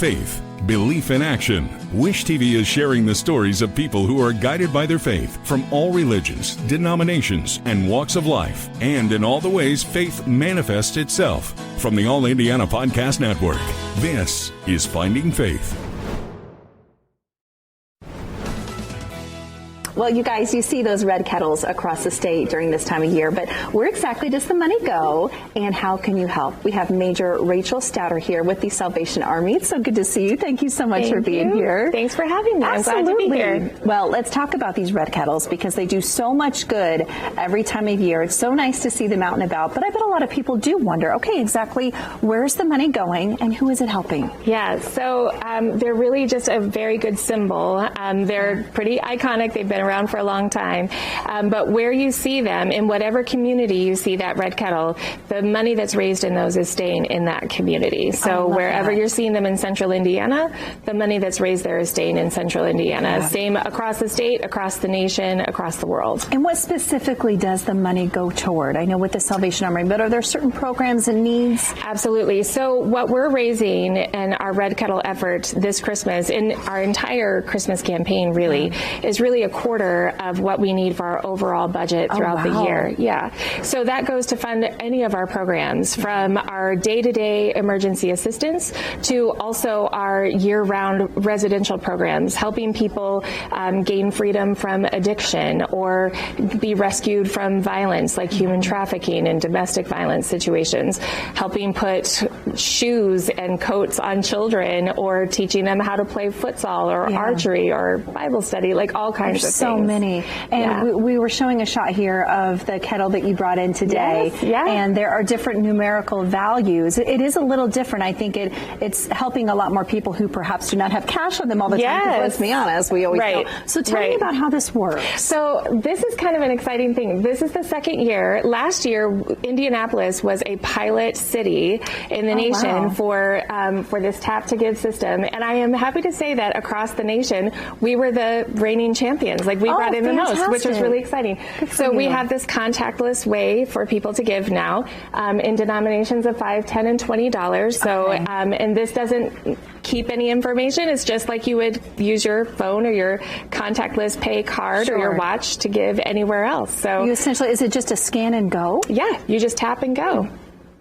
faith, belief in action. Wish TV is sharing the stories of people who are guided by their faith from all religions, denominations, and walks of life, and in all the ways faith manifests itself. From the All Indiana Podcast Network, this is Finding Faith. Well, you guys, you see those red kettles across the state during this time of year, but where exactly does the money go, and how can you help? We have Major Rachel Stouter here with the Salvation Army. It's so good to see you. Thank you so much for being here. Thanks for having me. Absolutely. I'm glad to be here. Well, let's talk about these red kettles because they do so much good every time of year. It's so nice to see them out and about, but I bet a lot of people do wonder, okay, exactly where's the money going and who is it helping? Yeah, so they're really just a very good symbol. They're pretty iconic. They've been around for a long time. But where you see them, in whatever community you see that red kettle, the money that's raised in those is staying in that community. So wherever you're seeing them in central Indiana, the money that's raised there is staying in central Indiana. Yeah. Same across the state, across the nation, across the world. And what specifically does the money go toward? I know with the Salvation Army, but are there certain programs and needs? Absolutely. So what we're raising in our red kettle effort this Christmas, in our entire Christmas campaign really, is really a quarter of what we need for our overall budget throughout the year. Yeah. So that goes to fund any of our programs, from our day-to-day emergency assistance to also our year-round residential programs, helping people gain freedom from addiction or be rescued from violence like human trafficking and domestic violence situations, helping put shoes and coats on children, or teaching them how to play futsal or archery or Bible study, like all kinds of things. So many. And we were showing a shot here of the kettle that you brought in today. Yes, yeah. And there are different numerical values. It is a little different. I think it's helping a lot more people who perhaps do not have cash on them all the time. Because let's be honest, we always know. So tell me about how this works. So this is kind of an exciting thing. This is the second year. Last year, Indianapolis was a pilot city in the nation for this Tap to Give system. And I am happy to say that across the nation, we were the reigning champions. Like we brought in the most, which was really exciting. So we have this contactless way for people to give now in denominations of $5, $10, and $20. So, and this doesn't keep any information. It's just like you would use your phone or your contactless pay card or your watch to give anywhere else. So you essentially, is it just a scan and go? Yeah, you just tap and go.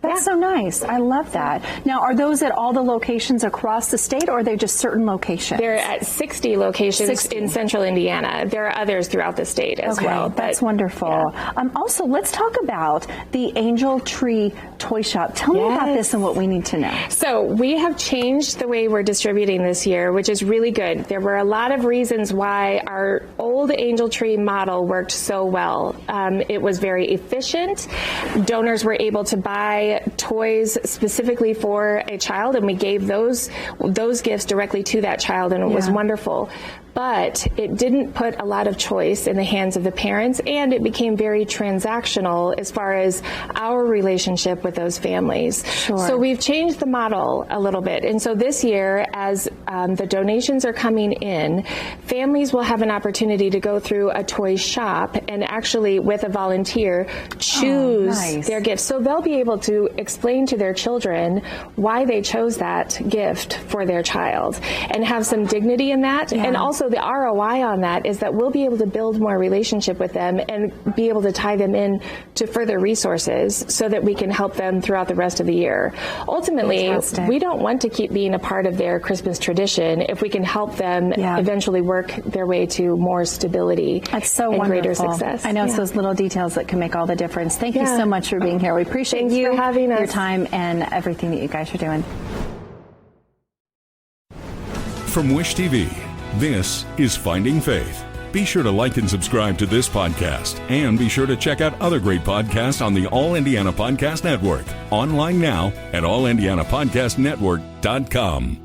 That's so nice. I love that. Now, are those at all the locations across the state, or are they just certain locations? They're at 60 locations in central Indiana. There are others throughout the state as well. That's wonderful. Yeah. Also, let's talk about the Angel Tree Toy Shop. Tell me about this and what we need to know. So we have changed the way we're distributing this year, which is really good. There were a lot of reasons why our old Angel Tree model worked so well. It was very efficient. Donors were able to buy toys specifically for a child, and we gave those gifts directly to that child, and it was wonderful. But it didn't put a lot of choice in the hands of the parents, and it became very transactional as far as our relationship with those families. So we've changed the model a little bit. And so this year, as the donations are coming in, families will have an opportunity to go through a toy shop and actually, with a volunteer, choose their gifts. So they'll be able to explain to their children why they chose that gift for their child and have some dignity in that. And also the ROI on that is that we'll be able to build more relationship with them and be able to tie them in to further resources so that we can help them throughout the rest of the year. Ultimately, we don't want to keep being a part of their Christmas tradition if we can help them eventually work their way to more stability and greater success. I know it's those little details that can make all the difference. Thank you so much for being here. We appreciate you having your time and everything that you guys are doing. From Wish TV, this is Finding Faith. Be sure to like and subscribe to this podcast, and be sure to check out other great podcasts on the All Indiana Podcast Network. Online now at allindianapodcastnetwork.com.